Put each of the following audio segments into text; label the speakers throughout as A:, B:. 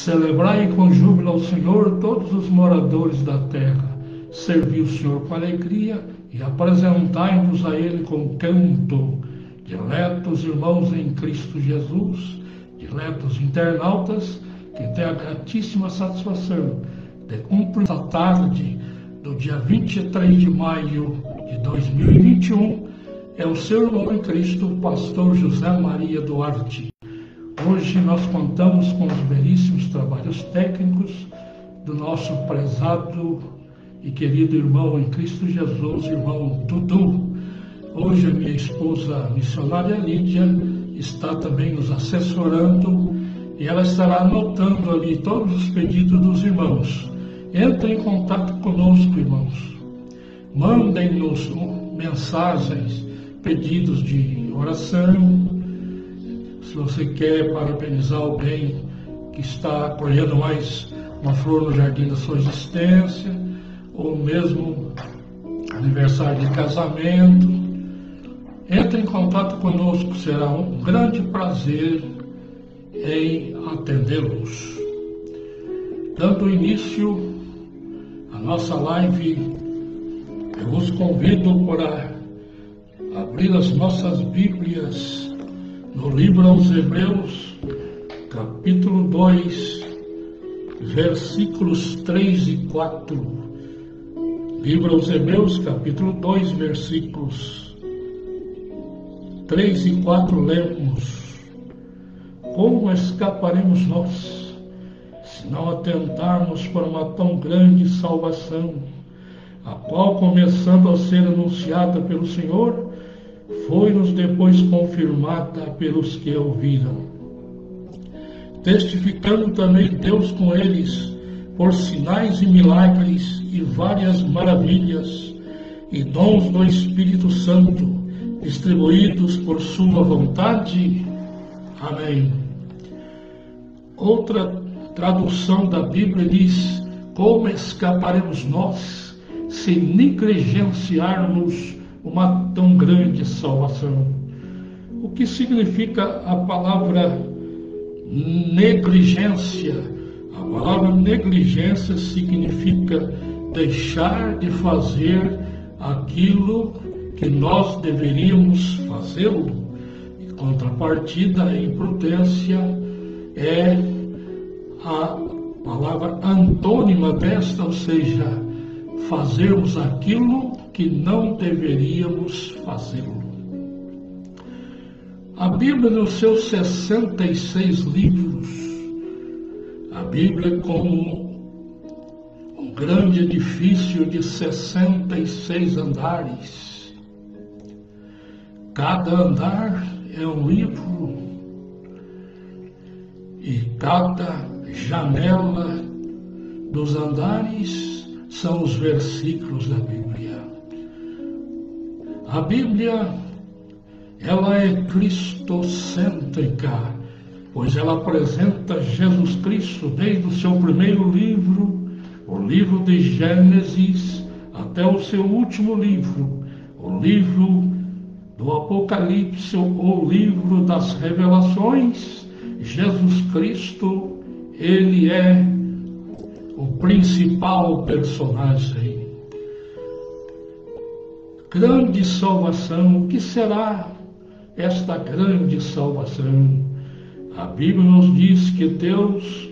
A: Celebrai com júbilo ao Senhor todos os moradores da terra. Servi o Senhor com alegria e apresentai-vos a Ele com canto. Diletos irmãos em Cristo Jesus, diletos internautas, que têm a gratíssima satisfação de cumprir esta tarde do dia 23 de maio de 2021, é o seu irmão em Cristo, o pastor José Maria Duarte. Hoje nós contamos com os belíssimos trabalhos técnicos do nosso prezado e querido irmão em Cristo Jesus, irmão Dudu. Hoje a minha esposa missionária Lídia está também nos assessorando e ela estará anotando ali todos os pedidos dos irmãos. Entrem em contato conosco, irmãos. Mandem-nos mensagens, pedidos de oração. Se você quer parabenizar alguém que está colhendo mais uma flor no jardim da sua existência, ou mesmo aniversário de casamento, entre em contato conosco, será um grande prazer em atendê-los. Dando início à nossa live, eu vos convido para abrir as nossas Bíblias no livro aos Hebreus, capítulo 2, versículos 3 e 4. Livro aos Hebreus, capítulo 2, versículos 3 e 4, lemos: Como escaparemos nós, se não atentarmos para uma tão grande salvação, a qual, começando a ser anunciada pelo Senhor, foi-nos depois confirmada pelos que ouviram, testificando também Deus com eles por sinais e milagres e várias maravilhas e dons do Espírito Santo, distribuídos por sua vontade. Amém. Outra tradução da Bíblia diz: como escaparemos nós se negligenciarmos uma tão grande salvação? O que significa a palavra negligência? A palavra negligência significa deixar de fazer aquilo que nós deveríamos fazê-lo. Em contrapartida, a imprudência é a palavra antônima desta, ou seja, fazermos aquilo que não deveríamos fazê-lo. A Bíblia, nos seus 66 livros, a Bíblia como um grande edifício de 66 andares. Cada andar é um livro e cada janela dos andares são os versículos da Bíblia. A Bíblia, ela é cristocêntrica, pois ela apresenta Jesus Cristo desde o seu primeiro livro, o livro de Gênesis, até o seu último livro, o livro do Apocalipse, o livro das Revelações. Jesus Cristo, ele é o principal personagem. Grande salvação. O que será esta grande salvação? A Bíblia nos diz que Deus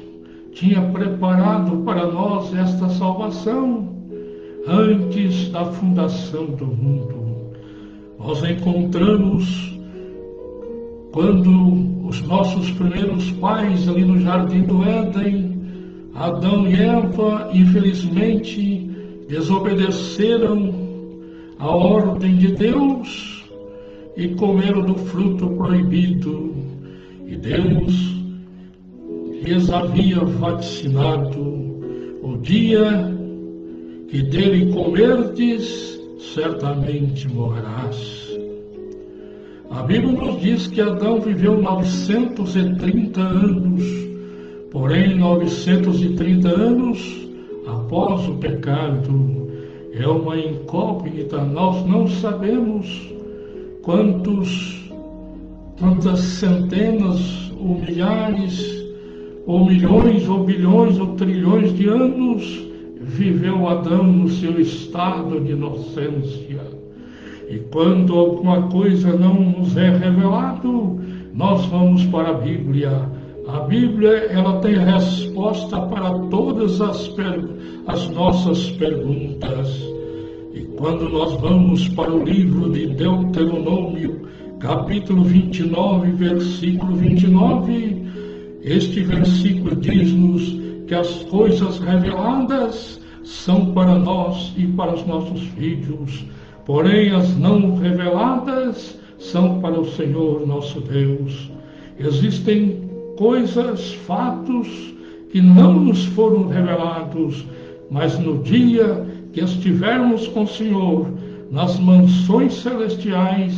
A: tinha preparado para nós esta salvação antes da fundação do mundo. Nós encontramos quando os nossos primeiros pais ali no Jardim do Éden, Adão e Eva, infelizmente, desobedeceram a ordem de Deus e comeram do fruto proibido. E Deus lhes havia vaticinado: o dia que dele comerdes, certamente morrerás. A Bíblia nos diz que Adão viveu 930 anos, porém 930 anos após o pecado é uma incógnita. Nós não sabemos quantas centenas ou milhares ou milhões, ou bilhões, ou trilhões de anos, viveu Adão no seu estado de inocência. E quando alguma coisa não nos é revelado, nós vamos para a Bíblia. A Bíblia, ela tem resposta para todas as nossas perguntas. E quando nós vamos para o livro de Deuteronômio, capítulo 29, versículo 29, este versículo diz-nos que as coisas reveladas são para nós e para os nossos filhos, porém as não reveladas são para o Senhor nosso Deus. Existem coisas, fatos que não nos foram revelados, mas no dia que estivermos com o Senhor nas mansões celestiais,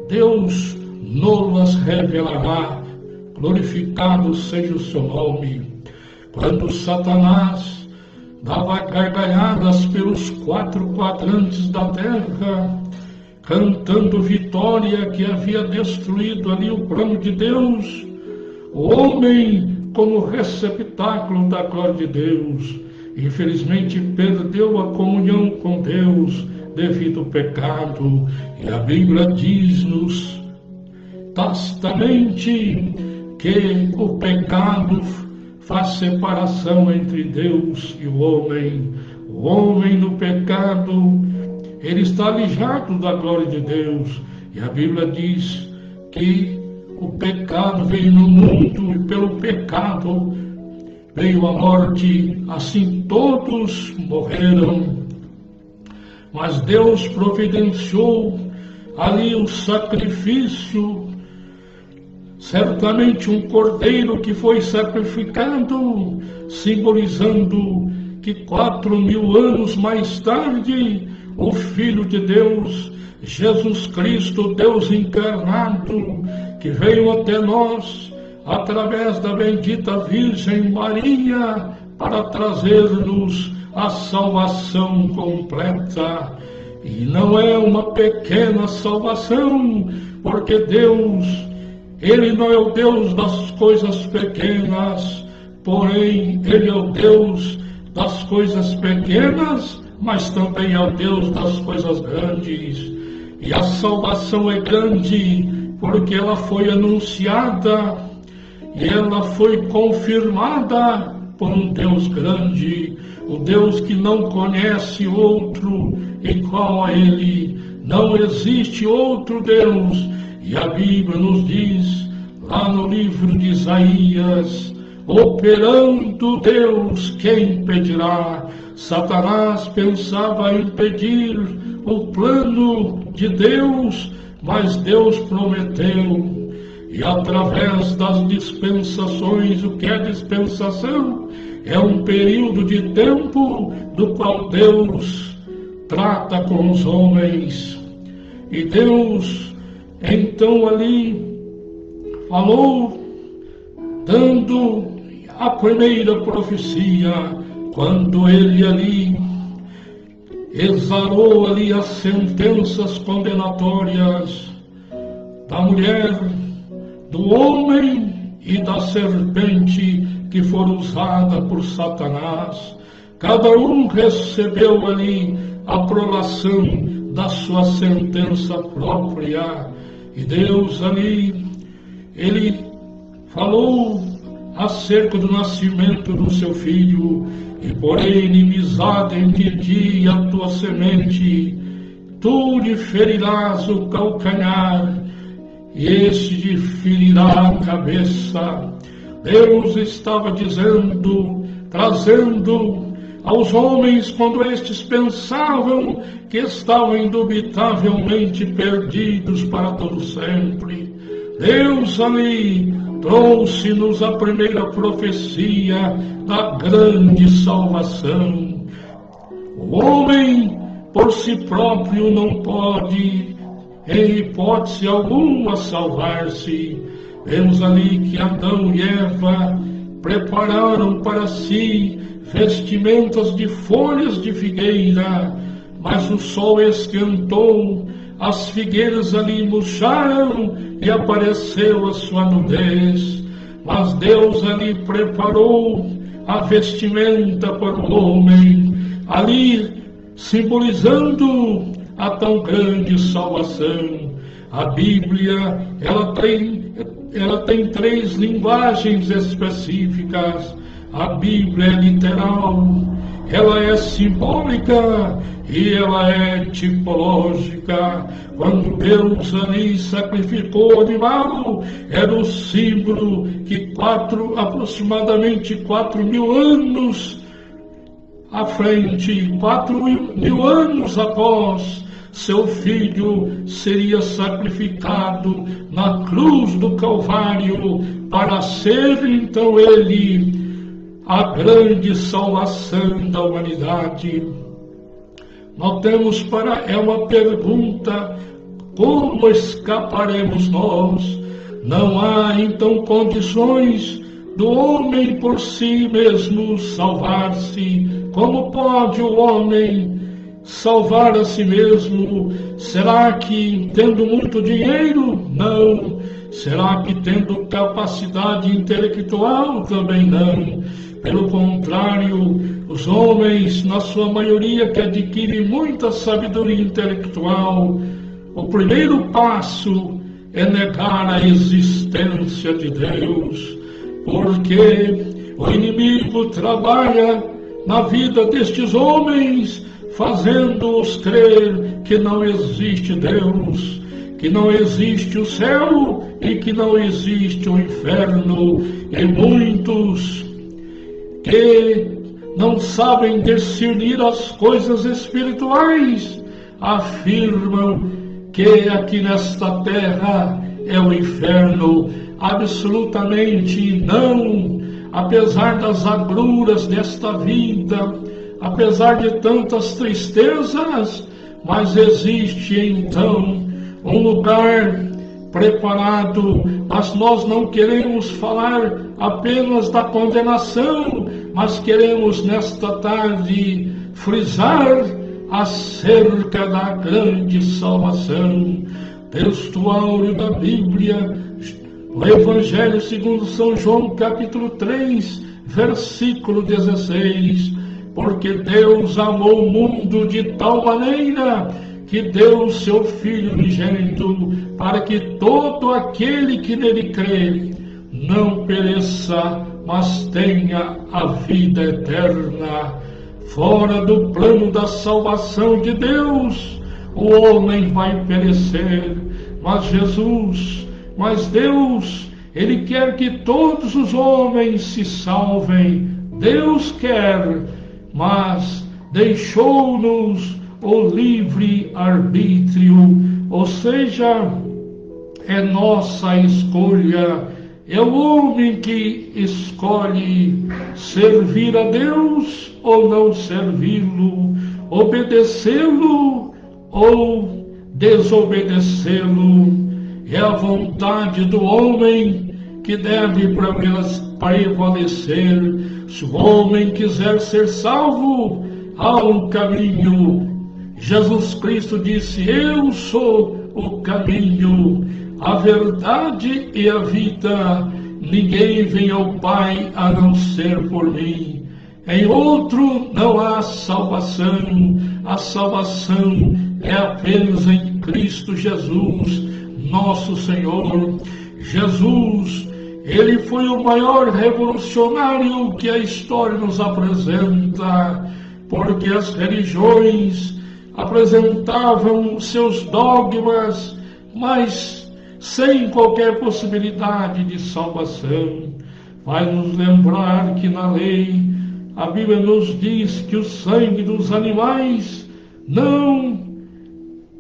A: Deus nos revelará. Glorificado seja o seu nome. Quando Satanás dava gargalhadas pelos 4 quadrantes da terra, cantando vitória que havia destruído ali o plano de Deus, o homem, como receptáculo da glória de Deus, infelizmente perdeu a comunhão com Deus devido ao pecado. E a Bíblia diz-nos tacitamente que o pecado faz separação entre Deus e o homem. O homem no pecado, ele está alijado da glória de Deus. E a Bíblia diz que o pecado veio no mundo e pelo pecado veio a morte, assim todos morreram. Mas Deus providenciou ali o sacrifício, certamente um cordeiro que foi sacrificado, simbolizando que 4.000 anos mais tarde, o Filho de Deus, Jesus Cristo, Deus encarnado, que veio até nós através da bendita Virgem Maria para trazer-nos a salvação completa. E não é uma pequena salvação, porque Deus, Ele não é o Deus das coisas pequenas, porém Ele é o Deus das coisas pequenas, mas também é o Deus das coisas grandes. E a salvação é grande porque ela foi anunciada e ela foi confirmada por um Deus grande, o Deus que não conhece outro igual a Ele. Não existe outro Deus. E a Bíblia nos diz, lá no livro de Isaías, operando Deus, quem impedirá? Satanás pensava impedir o plano de Deus, mas Deus prometeu. E através das dispensações, o que é dispensação? É um período de tempo do qual Deus trata com os homens. E Deus, então ali, falou, dando a primeira profecia, quando ele ali exalou ali as sentenças condenatórias da mulher, do homem e da serpente que foram usadas por Satanás. Cada um recebeu ali a prolação da sua sentença própria. E Deus ali, Ele falou acerca do nascimento do seu filho, e porém inimizade entre ti e a tua semente, tu lhe ferirás o calcanhar, e este lhe ferirá a cabeça. Deus estava dizendo, trazendo aos homens, quando estes pensavam que estavam indubitavelmente perdidos para todo sempre, Deus ali trouxe-nos a primeira profecia da grande salvação. O homem por si próprio não pode, em hipótese alguma, salvar-se. Vemos ali que Adão e Eva prepararam para si vestimentas de folhas de figueira, mas o sol esquentou, as figueiras ali murcharam e apareceu a sua nudez. mas Deus ali preparou a vestimenta para o homem, ali simbolizando a tão grande salvação. A Bíblia, ela tem 3 linguagens específicas. A Bíblia é literal, ela é simbólica e ela é tipológica. Quando Deus ali sacrificou o animal, era o símbolo que aproximadamente 4.000 anos à frente, 4.000 anos após, seu filho seria sacrificado na cruz do Calvário, para ser então ele a grande salvação da humanidade. Notemos, é uma pergunta: como escaparemos nós? Não há então condições do homem por si mesmo salvar-se. Como pode o homem salvar a si mesmo? Será que tendo muito dinheiro? Não. Será que tendo capacidade intelectual? Também não. Pelo contrário, os homens, na sua maioria, que adquirem muita sabedoria intelectual, o primeiro passo é negar a existência de Deus, porque o inimigo trabalha na vida destes homens, fazendo-os crer que não existe Deus, que não existe o céu e que não existe o inferno. E muitos que não sabem discernir as coisas espirituais afirmam que aqui nesta terra é o inferno. Absolutamente não. Apesar das agruras desta vida, apesar de tantas tristezas, mas existe então um lugar preparado. Mas nós não queremos falar apenas da condenação, mas queremos nesta tarde frisar acerca da grande salvação. Texto áureo da Bíblia, o Evangelho segundo São João, capítulo 3, versículo 16. Porque Deus amou o mundo de tal maneira que deu o seu Filho unigênito, para que todo aquele que nele crê não pereça, mas tenha a vida eterna. Fora do plano da salvação de Deus, o homem vai perecer, mas Deus, Ele quer que todos os homens se salvem. Deus quer, mas deixou-nos o livre-arbítrio, ou seja, é nossa escolha. É o homem que escolhe servir a Deus ou não servi-lo, obedecê-lo ou desobedecê-lo. É a vontade do homem que deve prevalecer. Se o homem quiser ser salvo, há um caminho. Jesus Cristo disse: eu sou o caminho, a verdade e a vida. Ninguém vem ao Pai a não ser por mim. Em outro não há salvação. A salvação é apenas em Cristo Jesus, nosso Senhor. Jesus, Ele foi o maior revolucionário que a história nos apresenta, porque as religiões apresentavam seus dogmas, mas sem qualquer possibilidade de salvação. Vai nos lembrar que na lei, a Bíblia nos diz que o sangue dos animais não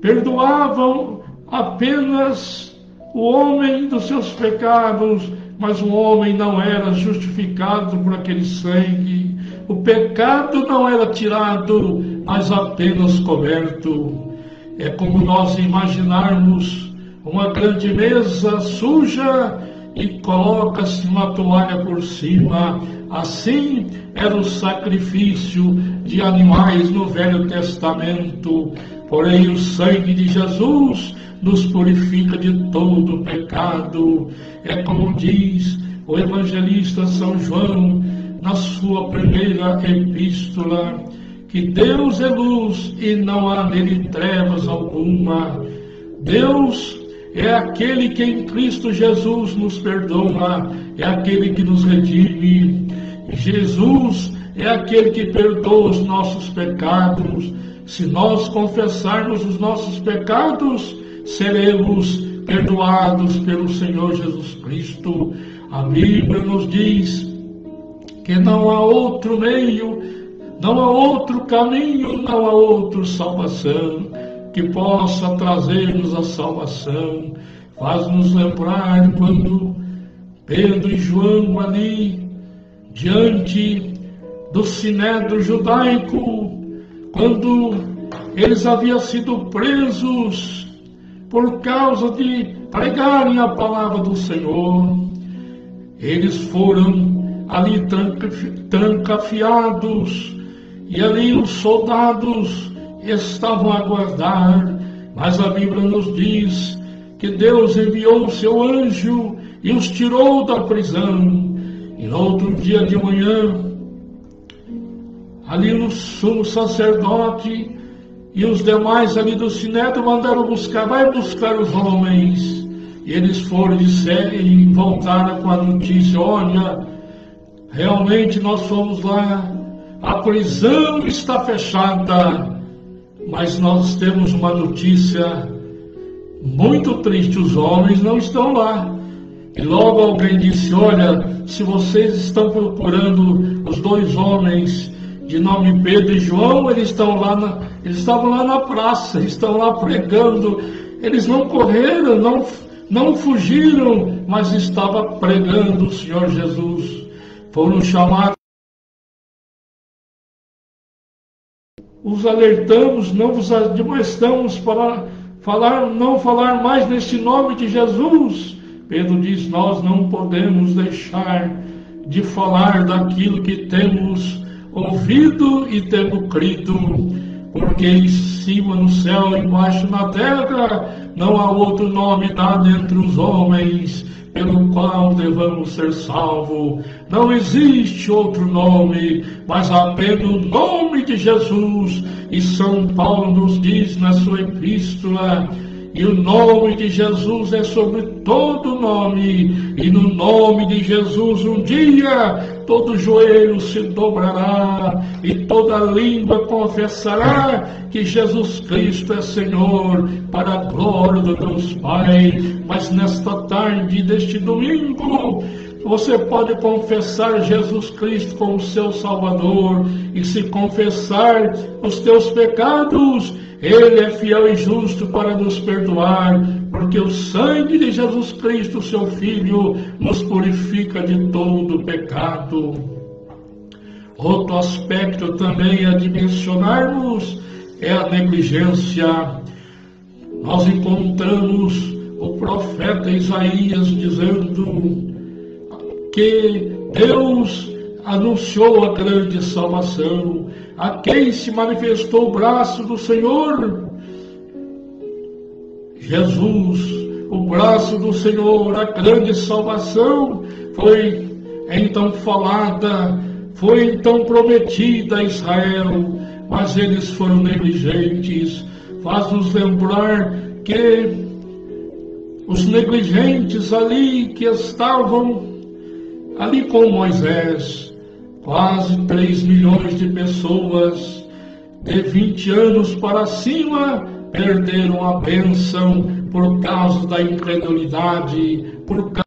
A: perdoavam apenas o homem dos seus pecados, mas o homem não era justificado por aquele sangue. O pecado não era tirado, mas apenas coberto. É como nós imaginarmos uma grande mesa suja e coloca-se uma toalha por cima. Assim era o sacrifício de animais no Velho Testamento. Porém, o sangue de Jesus nos purifica de todo pecado. É como diz o evangelista São João, na sua primeira epístola, que Deus é luz e não há nele trevas alguma. Deus é aquele que em Cristo Jesus nos perdoa, é aquele que nos redime. Jesus é aquele que perdoa os nossos pecados. Se nós confessarmos os nossos pecados, seremos perdoados pelo Senhor Jesus Cristo. A Bíblia nos diz que não há outro meio, não há outro caminho, não há outra salvação que possa trazer-nos a salvação. Faz-nos lembrar quando Pedro e João ali, diante do sinédrio judaico, quando eles haviam sido presos por causa de pregarem a palavra do Senhor, eles foram ali trancafiados, e ali os soldados estavam a aguardar, mas a Bíblia nos diz que Deus enviou o seu anjo e os tirou da prisão. E no outro dia de manhã, ali o sumo sacerdote e os demais ali do sinédrio mandaram buscar, vai buscar os homens. E eles foram e voltaram com a notícia: olha, realmente nós fomos lá, a prisão está fechada, mas nós temos uma notícia muito triste, os homens não estão lá. E logo alguém disse: olha, se vocês estão procurando os dois homens de nome Pedro e João, eles estavam lá na praça, estão lá pregando. Eles não correram, não fugiram, mas estavam pregando o Senhor Jesus. Foram chamados. Os alertamos, não vos admoestamos para não falar mais nesse nome de Jesus. Pedro diz: nós não podemos deixar de falar daquilo que temos ouvido e temos crido, porque em cima no céu, embaixo na terra, não há outro nome dado entre os homens pelo qual devamos ser salvos. Não existe outro nome, mas apenas o nome de Jesus. E São Paulo nos diz na sua epístola: e o nome de Jesus é sobre todo nome, e no nome de Jesus um dia todo joelho se dobrará e toda língua confessará que Jesus Cristo é Senhor, para a glória de Deus Pai. Mas nesta tarde deste domingo, você pode confessar Jesus Cristo como seu Salvador, e se confessar os teus pecados, Ele é fiel e justo para nos perdoar, porque o sangue de Jesus Cristo, seu Filho, nos purifica de todo pecado. Outro aspecto também a dimensionarmos é a negligência. Nós encontramos o profeta Isaías dizendo que Deus anunciou a grande salvação, a quem se manifestou o braço do Senhor. Jesus, o braço do Senhor, a grande salvação, foi então falada, foi então prometida a Israel, mas eles foram negligentes. Faz-nos lembrar que os negligentes ali que estavam ali com Moisés, quase 3 milhões de pessoas de 20 anos para cima perderam a bênção por causa da incredulidade, por causa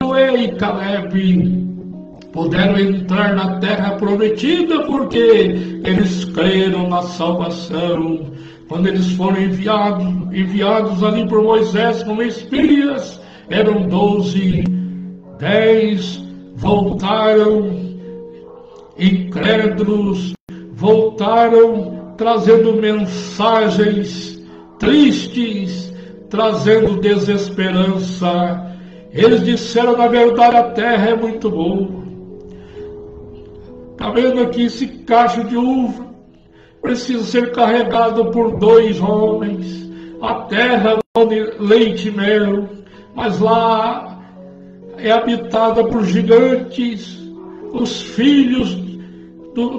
A: Josué e Caleb puderam entrar na terra prometida porque eles creram na salvação. Quando eles foram enviados ali por Moisés como espias, eram 12, 10 voltaram incrédulos, voltaram trazendo mensagens tristes, trazendo desesperança. Eles disseram: na verdade a terra é muito boa. Está vendo aqui esse cacho de uva? Precisa ser carregado por 2 homens. a terra leite e mel, mas lá é habitada por gigantes. Os filhos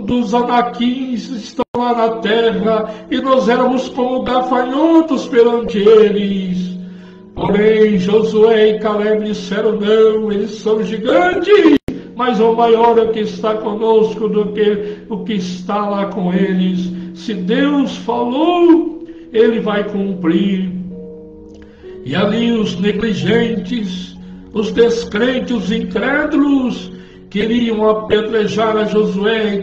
A: dos anaquins estão lá na terra, e nós éramos como gafanhotos perante eles. Porém, Josué e Caleb disseram: não, eles são gigantes, mas o maior é o que está conosco do que o que está lá com eles. Se Deus falou, Ele vai cumprir. E ali os negligentes, os descrentes, os incrédulos, queriam apedrejar a Josué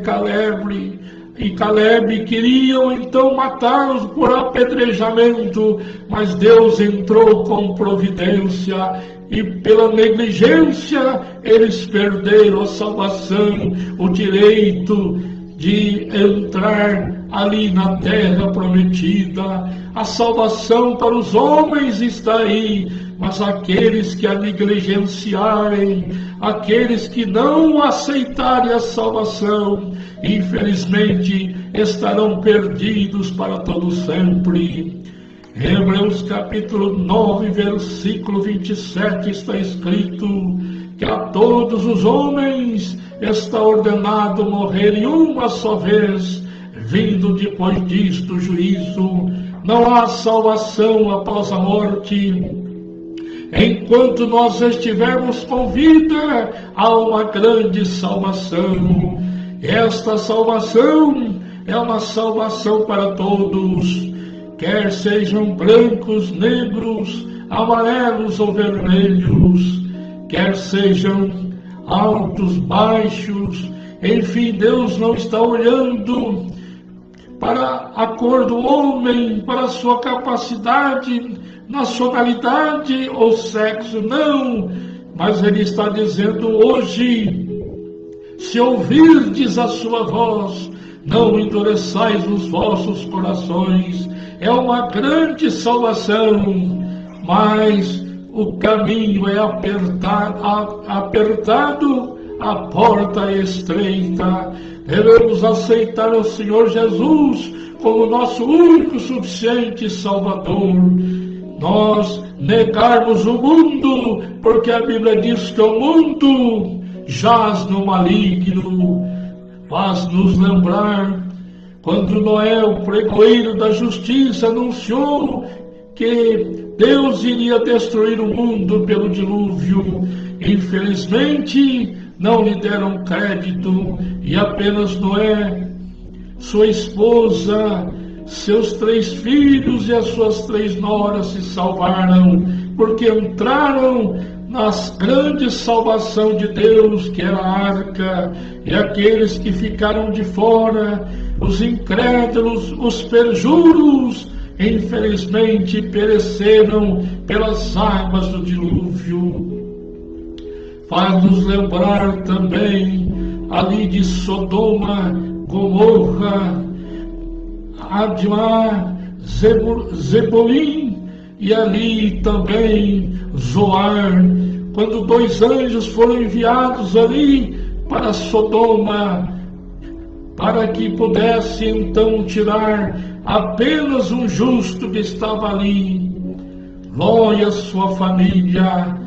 A: e Caleb queriam então matá-los por apedrejamento, mas Deus entrou com providência, e pela negligência eles perderam a salvação, o direito de entrar ali na terra prometida. A salvação para os homens está aí, mas aqueles que a negligenciarem, aqueles que não aceitarem a salvação, infelizmente estarão perdidos para todo sempre. Em Hebreus capítulo 9, versículo 27 está escrito que a todos os homens está ordenado morrerem uma só vez, vindo depois disto o juízo. Não há salvação após a morte. Enquanto nós estivermos com vida, há uma grande salvação. Esta salvação é uma salvação para todos, quer sejam brancos, negros, amarelos ou vermelhos, quer sejam altos, baixos, enfim, Deus não está olhando para a cor do homem, para a sua capacidade, nacionalidade ou sexo, não, mas Ele está dizendo hoje: se ouvirdes a sua voz, não endureçais os vossos corações. É uma grande salvação, mas o caminho é apertado, a porta é estreita. Devemos aceitar o Senhor Jesus como nosso único, suficiente Salvador. Nós negarmos o mundo, porque a Bíblia diz que o mundo jaz no maligno. Faz nos lembrar quando Noé, o pregoeiro da justiça, anunciou que Deus iria destruir o mundo pelo dilúvio. Infelizmente, não lhe deram crédito, e apenas Noé, sua esposa, seus 3 filhos e as suas 3 noras se salvaram, porque entraram nas grandes salvação de Deus, que era a arca, e aqueles que ficaram de fora, os incrédulos, os perjuros, infelizmente pereceram pelas águas do dilúvio. Faz-nos lembrar também ali de Sodoma, Gomorra, Admá, Zebolim, e ali também Zoar, quando 2 anjos foram enviados ali para Sodoma, para que pudesse então tirar apenas um justo que estava ali, Ló e a sua família.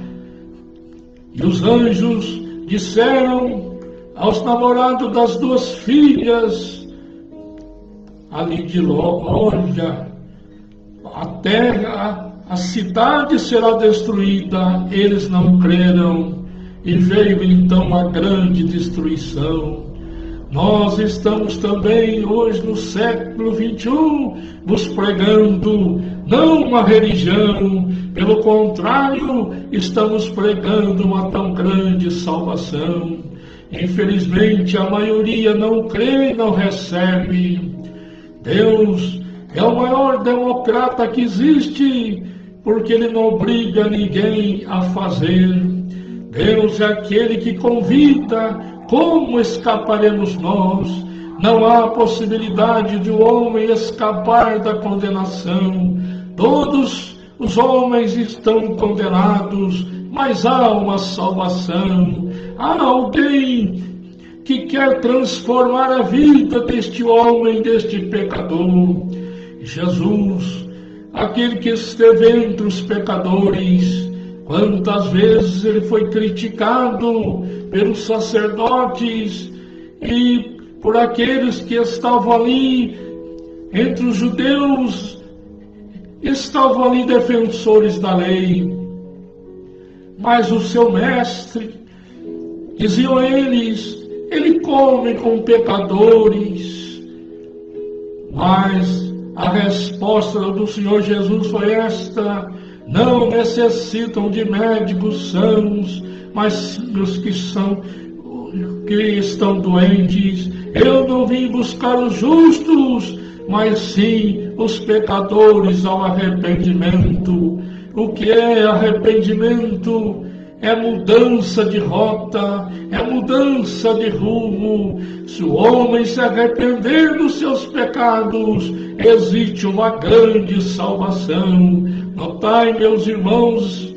A: E os anjos disseram aos namorados das 2 filhas ali de Ló: olha, a terra, a cidade será destruída. Eles não creram, e veio então a grande destruição. Nós estamos também hoje no século 21 vos pregando não uma religião, pelo contrário, estamos pregando uma tão grande salvação. Infelizmente a maioria não crê e não recebe. Deus é o maior democrata que existe, porque Ele não obriga ninguém a fazer. Deus é aquele que convida. Como escaparemos nós? Não há possibilidade de um homem escapar da condenação. Todos os homens estão condenados, mas há uma salvação. Há alguém que quer transformar a vida deste homem, deste pecador. Jesus aquele que esteve entre os pecadores. Quantas vezes ele foi criticado pelos sacerdotes e por aqueles que estavam ali entre os judeus, estavam ali defensores da lei. Mas o seu mestre, diziam eles, ele come com pecadores. Mas a resposta do Senhor Jesus foi esta: não necessitam de médicos sãos, mas os que estão doentes. Eu não vim buscar os justos, mas sim os pecadores ao arrependimento. O que é arrependimento? É mudança de rota, é mudança de rumo. Se o homem se arrepender dos seus pecados, existe uma grande salvação. Notai, meus irmãos,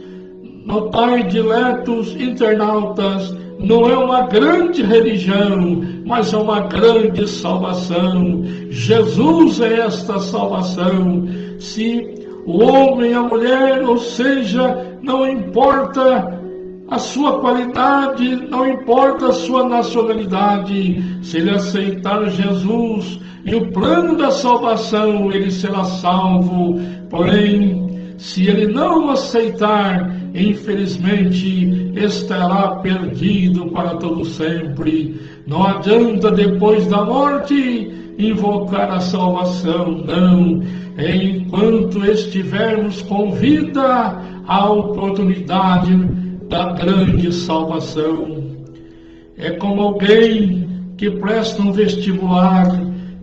A: notai, diletos internautas, não é uma grande religião, mas é uma grande salvação. Jesus é esta salvação. Se o homem, a mulher, ou seja, não importa a sua qualidade, não importa a sua nacionalidade, se ele aceitar Jesus e o plano da salvação, ele será salvo. Porém, se ele não aceitar, infelizmente, estará perdido para todo sempre. Não adianta depois da morte invocar a salvação, não. Enquanto estivermos com vida, a oportunidade da grande salvação. É como alguém que presta um vestibular,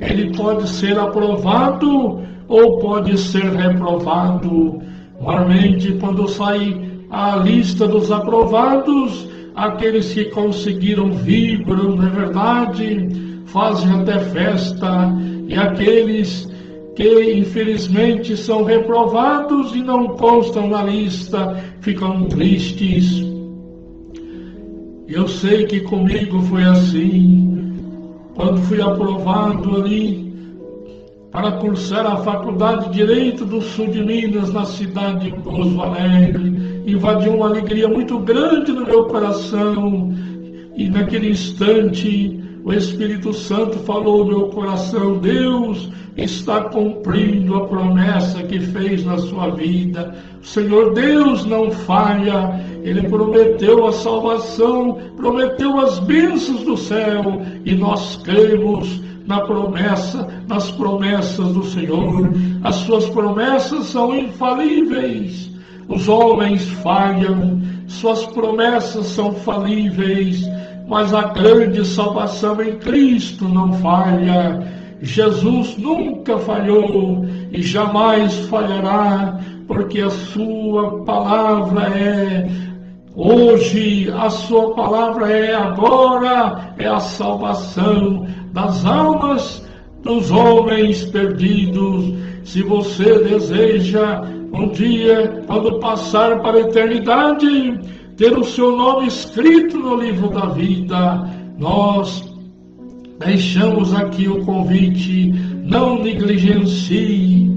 A: ele pode ser aprovado ou pode ser reprovado. Normalmente, quando sai a lista dos aprovados, aqueles que conseguiram vibram, não é verdade? Fazem até festa, e aqueles que infelizmente são reprovados e não constam na lista, ficam tristes. Eu sei que comigo foi assim. Quando fui aprovado ali para cursar a Faculdade de Direito do Sul de Minas, na cidade de Pouso Alegre, invadiu uma alegria muito grande no meu coração, e naquele instante o Espírito Santo falou no meu coração: Deus está cumprindo a promessa que fez na sua vida. O Senhor Deus não falha. Ele prometeu a salvação, prometeu as bênçãos do céu, e nós cremos nas promessas do Senhor. As suas promessas são infalíveis. Os homens falham, suas promessas são falíveis, mas a grande salvação em Cristo não falha. Jesus nunca falhou e jamais falhará, porque a sua palavra é hoje, a sua palavra é agora, é a salvação das almas dos homens perdidos. Se você deseja um dia, quando passar para a eternidade, ter o seu nome escrito no livro da vida, nós deixamos aqui o convite: não negligencie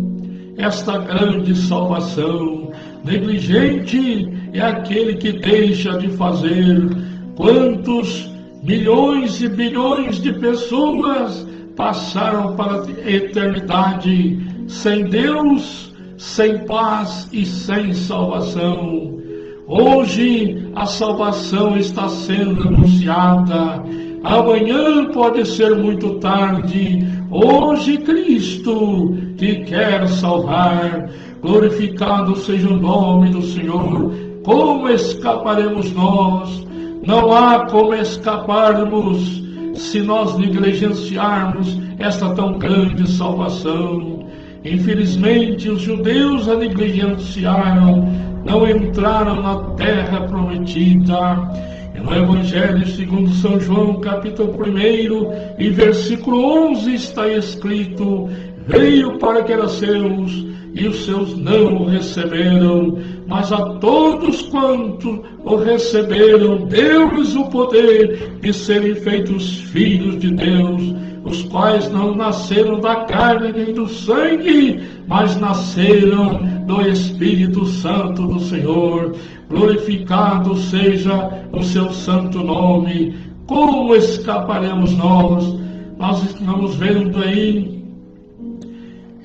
A: esta grande salvação. Negligente é aquele que deixa de fazer. Quantos milhões e bilhões de pessoas passaram para a eternidade sem Deus, sem paz e sem salvação? Hoje a salvação está sendo anunciada. Amanhã pode ser muito tarde. Hoje Cristo te quer salvar. Glorificado seja o nome do Senhor. Como escaparemos nós? Não há como escaparmos se nós negligenciarmos esta tão grande salvação. Infelizmente, os judeus a negligenciaram, não entraram na terra prometida. E no Evangelho segundo São João, capítulo 1 e versículo 11 está escrito: veio para que era seus, e os seus não o receberam, mas a todos quantos o receberam, deu-lhes o poder de serem feitos filhos de Deus, os quais não nasceram da carne nem do sangue, mas nasceram do Espírito Santo do Senhor. Glorificado seja o seu santo nome. Como escaparemos nós? Nós estamos vendo aí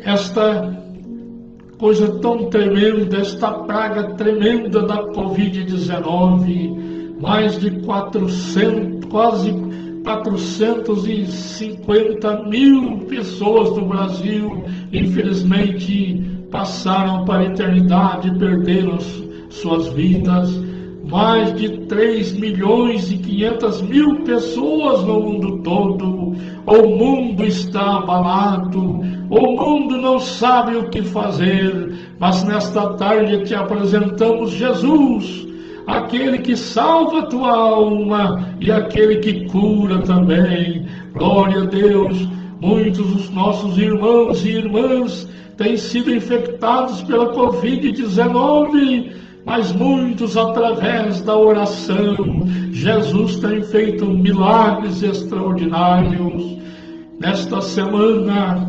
A: esta coisa tão tremenda, esta praga tremenda da Covid-19. Mais de 400, quase 450 mil pessoas do Brasil, infelizmente, passaram para a eternidade e perderam suas vidas. Mais de 3.500.000 pessoas no mundo todo. O mundo está abalado, o mundo não sabe o que fazer, mas nesta tarde te apresentamos Jesus, aquele que salva a tua alma e aquele que cura também. Glória a Deus. Muitos dos nossos irmãos e irmãs têm sido infectados pela Covid-19, mas muitos através da oração. Jesus tem feito milagres extraordinários. Nesta semana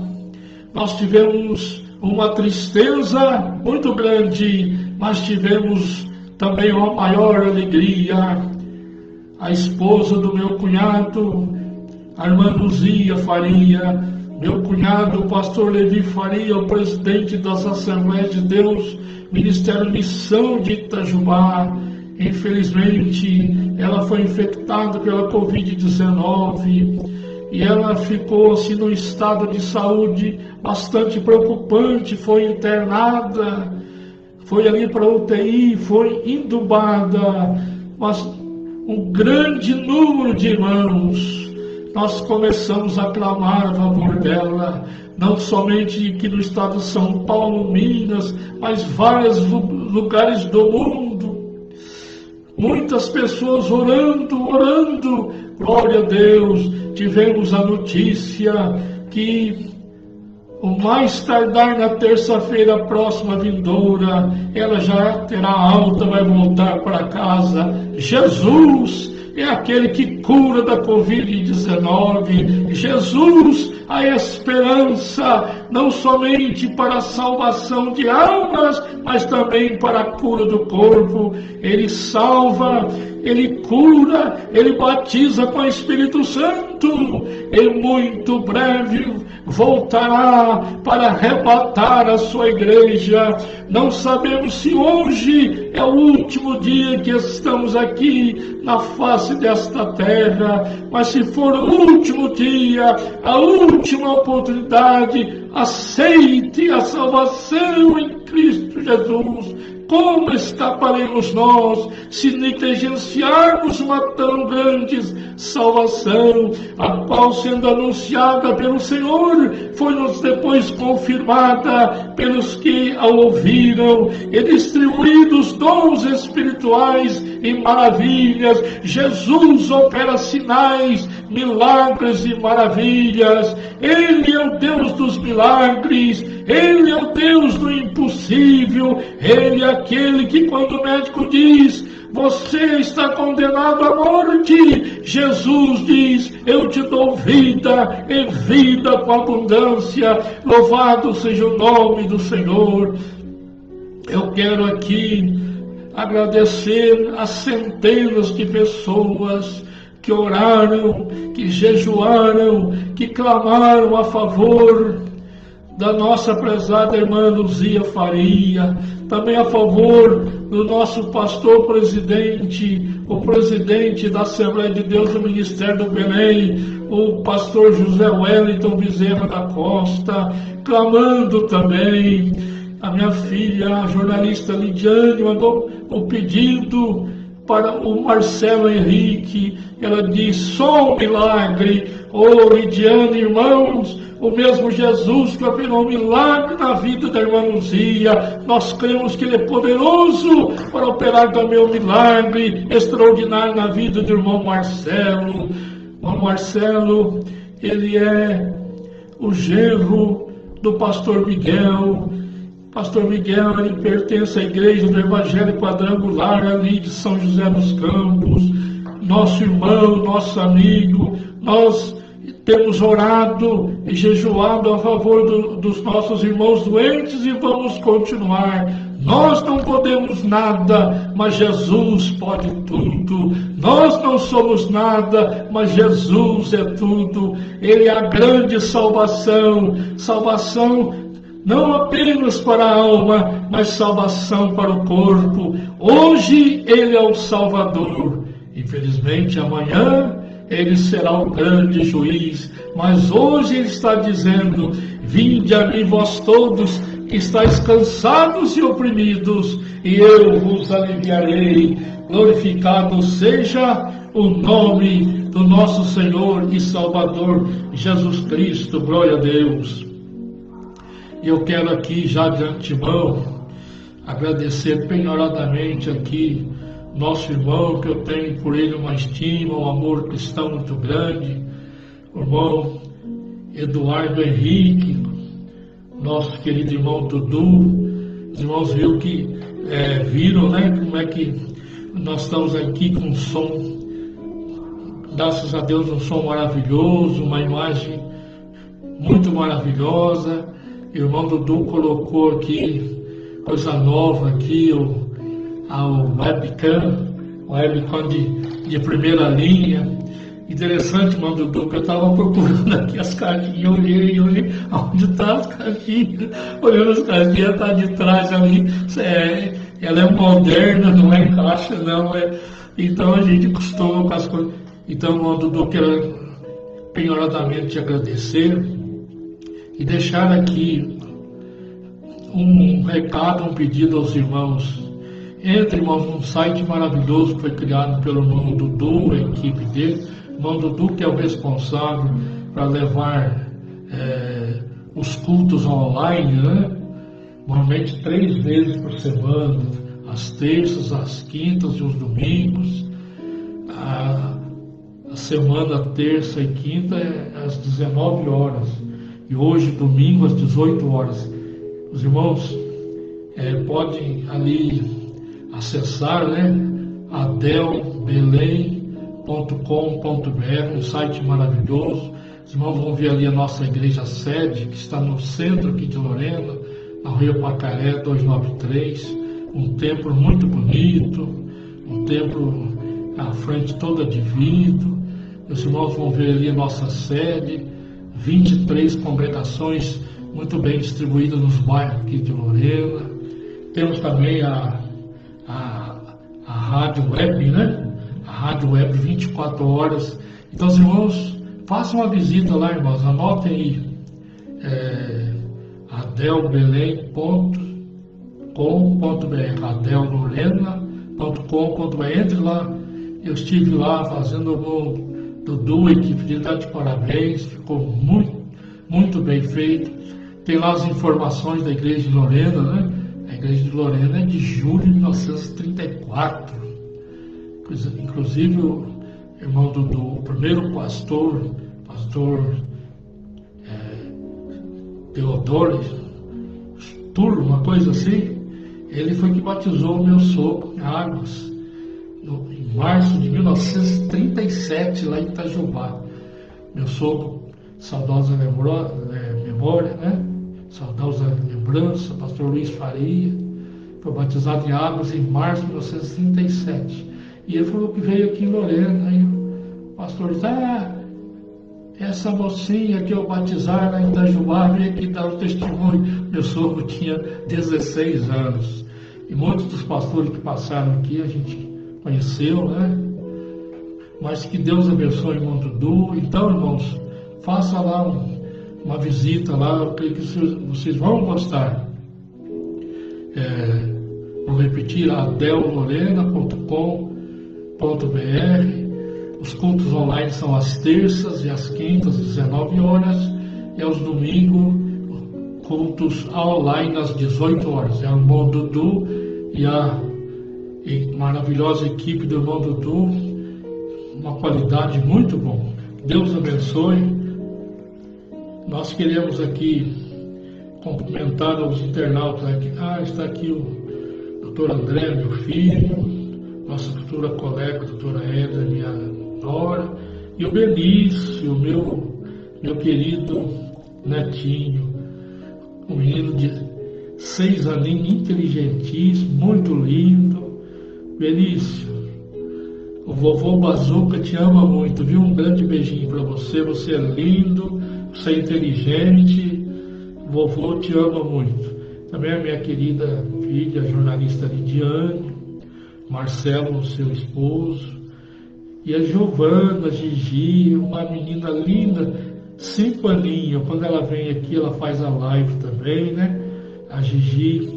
A: nós tivemos uma tristeza muito grande, mas tivemos também uma maior alegria. A esposa do meu cunhado, a irmã Luzia Faria, meu cunhado, o pastor Levi Faria, o presidente das Assembleias de Deus, Ministério Missão de Itajubá, infelizmente, ela foi infectada pela Covid-19 e ela ficou assim num estado de saúde bastante preocupante, foi internada, foi ali para a UTI, foi entubada, mas um grande número de irmãos, nós começamos a clamar a favor dela, não somente aqui no estado de São Paulo, Minas, mas vários lugares do mundo. Muitas pessoas orando, glória a Deus. Tivemos a notícia que o mais tardar na terça-feira próxima vindoura, ela já terá alta, vai voltar para casa. Jesus é aquele que cura da Covid-19. Jesus, a esperança, não somente para a salvação de almas, mas também para a cura do corpo. Ele salva, Ele cura, Ele batiza com o Espírito Santo. E muito breve voltará para arrebatar a sua igreja. Não sabemos se hoje é o último dia que estamos aqui na face desta terra, mas se for o último dia, a última oportunidade, aceite a salvação em Cristo Jesus. Como escaparemos nós se negligenciarmos uma tão grande salvação, a qual, sendo anunciada pelo Senhor, foi-nos depois confirmada pelos que a ouviram, e distribuídos dons espirituais e maravilhas. Jesus opera sinais, milagres e maravilhas. Ele é o Deus dos milagres, Ele é o Deus do impossível, Ele é aquele que, quando o médico diz: você está condenado à morte, Jesus diz: eu te dou vida, e vida com abundância. Louvado seja o nome do Senhor. Eu quero aqui agradecer as centenas de pessoas que oraram, que jejuaram, que clamaram a favor da nossa prezada irmã Luzia Faria, também a favor do nosso pastor presidente, o presidente da Assembleia de Deus do Ministério do Belém, o pastor José Wellington Bezerra da Costa, clamando também. A minha filha, a jornalista Lidiane, mandou o pedido para o Marcelo Henrique. Ela diz: só um milagre. Oh, Lidiane, irmãos, o mesmo Jesus que operou um milagre na vida da irmã Luzia, nós cremos que Ele é poderoso para operar também um milagre extraordinário na vida do irmão Marcelo. O irmão Marcelo, ele é o genro do pastor Miguel. Pastor Miguel, ele pertence à igreja do Evangelho Quadrangular ali de São José dos Campos. Nosso irmão, nosso amigo, nós temos orado e jejuado a favor dos nossos irmãos doentes e vamos continuar. Nós não podemos nada, mas Jesus pode tudo. Nós não somos nada, mas Jesus é tudo. Ele é a grande salvação. Salvação não apenas para a alma, mas salvação para o corpo. Hoje Ele é o Salvador. Infelizmente, amanhã Ele será o grande juiz. Mas hoje Ele está dizendo: vinde a mim vós todos que estáis cansados e oprimidos, e eu vos aliviarei. Glorificado seja o nome do nosso Senhor e Salvador Jesus Cristo. Glória a Deus. E eu quero aqui já de antemão agradecer penhoradamente aqui nosso irmão, que eu tenho por ele uma estima, um amor cristão muito grande, o irmão Eduardo Henrique, nosso querido irmão Dudu. Os irmãos viram, né, como é que nós estamos aqui com um som, graças a Deus, um som maravilhoso, uma imagem muito maravilhosa. O irmão Dudu colocou aqui coisa nova aqui, a webcam de primeira linha. Interessante, irmão Dudu, que eu estava procurando aqui as caixinhas, olhei onde estão as caixinhas, olhando as caixinhas, está de trás ali. Ela é moderna, não é caixa, não é. Então a gente costuma com as coisas. Então, irmão Dudu, quero penhoradamente te agradecer e deixar aqui um recado, um pedido aos irmãos. Entre, irmãos, num site maravilhoso que foi criado pelo irmão Dudu, a equipe dele. O irmão Dudu, que é o responsável para levar os cultos online, né? Normalmente 3 vezes por semana, às terças, às quintas e os domingos. A semana terça e quinta é às 19 horas. E hoje, domingo, às 18 horas. Os irmãos podem ali acessar, né, adelbelém.com.br, um site maravilhoso. Os irmãos vão ver ali a nossa igreja sede, que está no centro aqui de Lorena, na Rua Pacaré 293, um templo muito bonito, um templo à frente toda de vidro. Os irmãos vão ver ali a nossa sede, 23 congregações muito bem distribuídas nos bairros aqui de Lorena. Temos também a rádio web, né? A rádio web 24 horas. Então, os irmãos, façam uma visita lá, irmãos. Anotem aí. adelbelém.com.br, adelorena.com.br. Entre lá. Eu estive lá fazendo o Dudu, a equipe de dar de parabéns. Ficou muito, muito bem feito. Tem lá as informações da igreja de Lorena, né? A igreja de Lorena é de julho de 1934. Inclusive, o irmão Dudu, o primeiro pastor Teodoro Turlo, uma coisa assim, ele foi que batizou o meu sogro em águas, em março de 1937, lá em Itajubá. Meu sogro, saudosa memória, né? Saudosa lembrança, pastor Luiz Faria, foi batizado em águas em março de 1937. E ele falou que veio aqui em Lorena. Aí o pastor disse: essa mocinha que eu batizar lá em Itajubá veio aqui dar o testemunho. Meu sogro tinha 16 anos. E muitos dos pastores que passaram aqui a gente conheceu, né? Mas que Deus abençoe o irmão Dudu. Então, irmãos, faça lá uma visita lá, eu creio que vocês vão gostar. Vou repetir, adelorena.com.br. Os cultos online são às terças e às quintas, às 19 horas, e aos domingos, cultos online às 18 horas. É o irmão Dudu e a maravilhosa equipe do irmão Dudu, uma qualidade muito bom. Deus abençoe. Nós queremos aqui cumprimentar os internautas aqui. Está aqui o doutor André, meu filho, nossa futura colega, doutora Edna, minha nora, e o Benício, meu meu querido netinho, um menino de 6 aninhos, inteligentíssimo, muito lindo. Benício, o vovô Bazuca te ama muito, viu? Um grande beijinho para você. Você é lindo, você é inteligente, o vovô te ama muito. Também a minha querida filha, a jornalista Lidiane, Marcelo, seu esposo, e a Giovana, a Gigi, uma menina linda, 5 aninhos. Quando ela vem aqui, ela faz a live também, né? A Gigi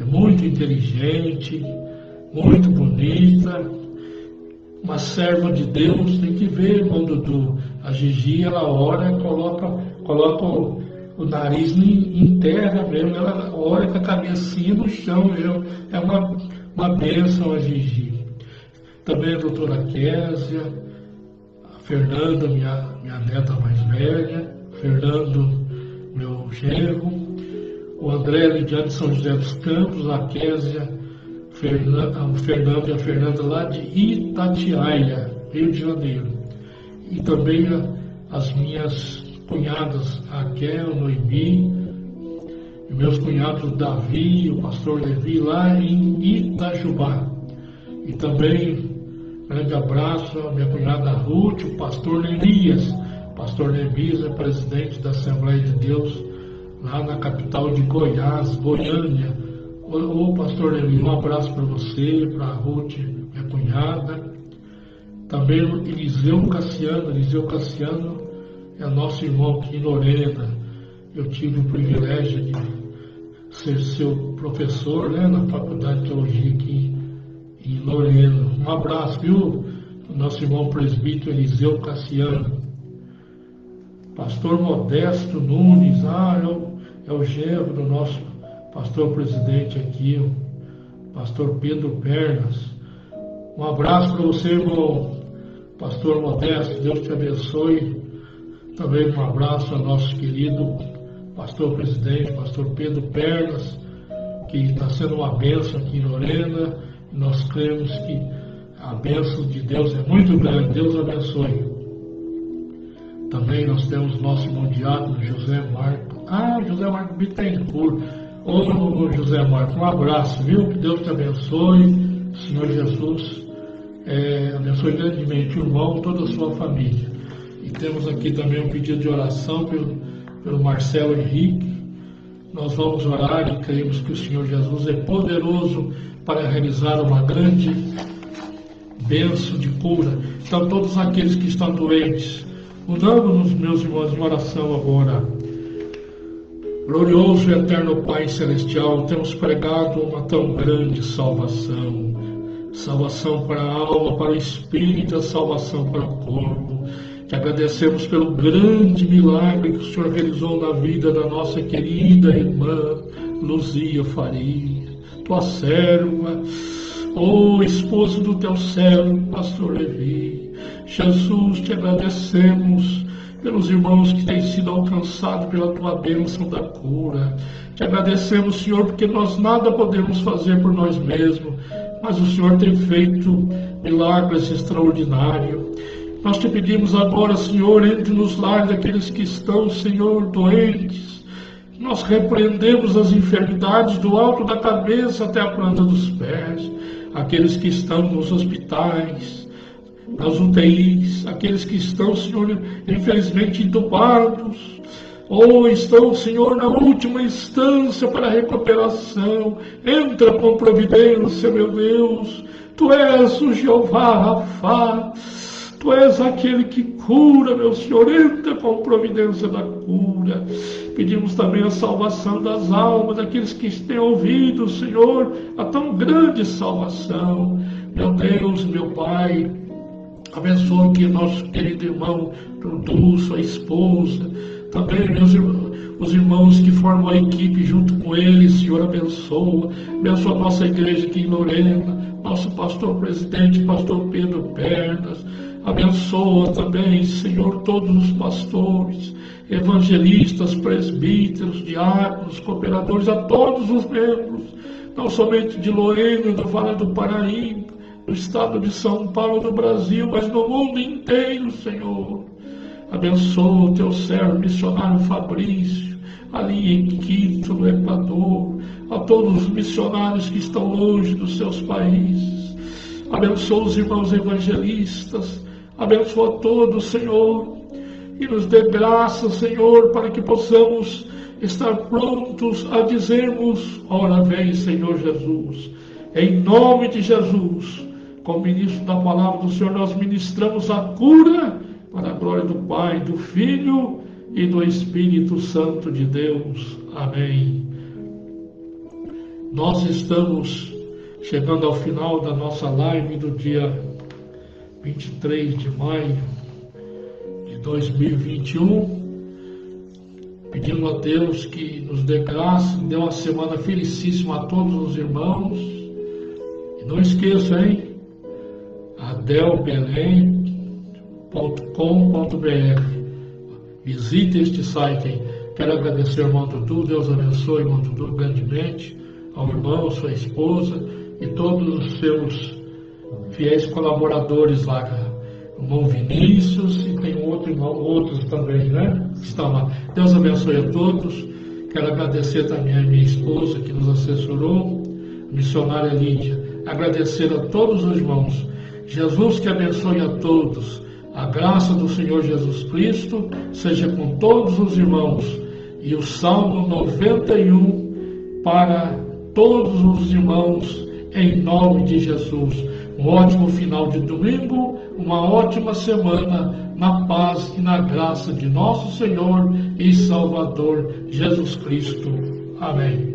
A: é muito inteligente, muito bonita, uma serva de Deus. Tem que ver, irmão Dudu. A Gigi, ela ora e coloca o nariz em terra mesmo, ela ora com a cabecinha no chão. É uma bênção a Gigi. Também a doutora Késia, a Fernanda, minha neta mais velha, Fernando, meu genro, o André Lidiane de São José dos Campos, a Késia, o Fernando e a Fernanda lá de Itatiaia, Rio de Janeiro. E também as minhas cunhadas, Raquel, Noemi, e meus cunhados Davi e o pastor Levi lá em Itajubá. E também grande abraço à minha cunhada Ruth, o pastor Neemias. O pastor Neemias é presidente da Assembleia de Deus lá na capital de Goiás, Goiânia. Ô pastor Neemias, um abraço para você, para a Ruth, minha cunhada. Também o Eliseu Cassiano é nosso irmão aqui em Lorena. Eu tive o privilégio de ser seu professor, né, na Faculdade de Teologia aqui em Lorena. Um abraço, viu? O nosso irmão presbítero Eliseu Cassiano. Pastor Modesto Nunes, é o genro do nosso pastor presidente aqui, o pastor Pedro Pernas. Um abraço para você, irmão pastor Modesto, Deus te abençoe. Também um abraço ao nosso querido pastor presidente, pastor Pedro Pernas, que está sendo uma bênção aqui em Lorena. Nós cremos que a bênção de Deus é muito grande. Deus abençoe. Também nós temos nosso irmão diácono José Marco. José Marco Bittencourt. Ô José Marco, um abraço, viu? Que Deus te abençoe. Senhor Jesus abençoe grandemente o irmão, toda a sua família. E temos aqui também um pedido de oração pelo Marcelo Henrique. Nós vamos orar e cremos que o Senhor Jesus é poderoso para realizar uma grande bênção de cura. Então, todos aqueles que estão doentes, unamos-nos, meus irmãos, em oração agora. Glorioso e eterno Pai Celestial, temos pregado uma tão grande salvação. Salvação para a alma, para o espírito, a salvação para o corpo. Te agradecemos pelo grande milagre que o Senhor realizou na vida da nossa querida irmã Luzia Faria, tua serva, esposo do teu servo, pastor Levi. Jesus, te agradecemos pelos irmãos que têm sido alcançados pela tua bênção da cura. Te agradecemos, Senhor, porque nós nada podemos fazer por nós mesmos, mas o Senhor tem feito milagres extraordinários. Nós te pedimos agora, Senhor, entre nos lares daqueles que estão, Senhor, doentes. Nós repreendemos as enfermidades do alto da cabeça até a planta dos pés. Aqueles que estão nos hospitais, nas UTIs, aqueles que estão, Senhor, infelizmente entubados, ou estão, Senhor, na última instância para a recuperação. Entra com providência, meu Deus. Tu és o Jeová Rafá. Tu és aquele que cura, meu Senhor. Entra com providência da cura. Pedimos também a salvação das almas, daqueles que têm ouvido, Senhor, a tão grande salvação. Meu Deus, meu Pai, abençoa aqui nosso querido irmão Dudu, sua esposa, também os irmãos que formam a equipe junto com ele. Senhor, abençoa a nossa igreja aqui em Lorena, nosso pastor presidente, pastor Pedro Pernas. Abençoa também, Senhor, todos os pastores, evangelistas, presbíteros, diáconos, cooperadores, a todos os membros, não somente de Lorena, do Vale do Paraíba, do estado de São Paulo, do Brasil, mas no mundo inteiro, Senhor. Abençoa o teu servo missionário Fabrício, ali em Quito, no Equador, a todos os missionários que estão longe dos seus países. Abençoa os irmãos evangelistas, abençoa todos, Senhor, e nos dê graça, Senhor, para que possamos estar prontos a dizermos: ora vem, Senhor Jesus. Em nome de Jesus, como ministro da palavra do Senhor, nós ministramos a cura para a glória do Pai, do Filho e do Espírito Santo de Deus. Amém. Nós estamos chegando ao final da nossa live do dia 23 de maio de 2021, pedindo a Deus que nos dê graça, dê uma semana felicíssima a todos os irmãos. E não esqueça, hein? adelbelém.com.br. Visite este site, hein? Quero agradecer ao irmão Dudu, Deus abençoe o irmão Dudu grandemente, ao irmão, sua esposa e todos os seus fiéis colaboradores lá, o irmão Vinícius, e tem outro irmão, outros também, né? Que estão lá. Deus abençoe a todos. Quero agradecer também a minha esposa que nos assessorou, a missionária Lídia. Agradecer a todos os irmãos. Jesus que abençoe a todos. A graça do Senhor Jesus Cristo seja com todos os irmãos. E o Salmo 91 para todos os irmãos, em nome de Jesus. Um ótimo final de domingo, uma ótima semana, na paz e na graça de nosso Senhor e Salvador Jesus Cristo. Amém.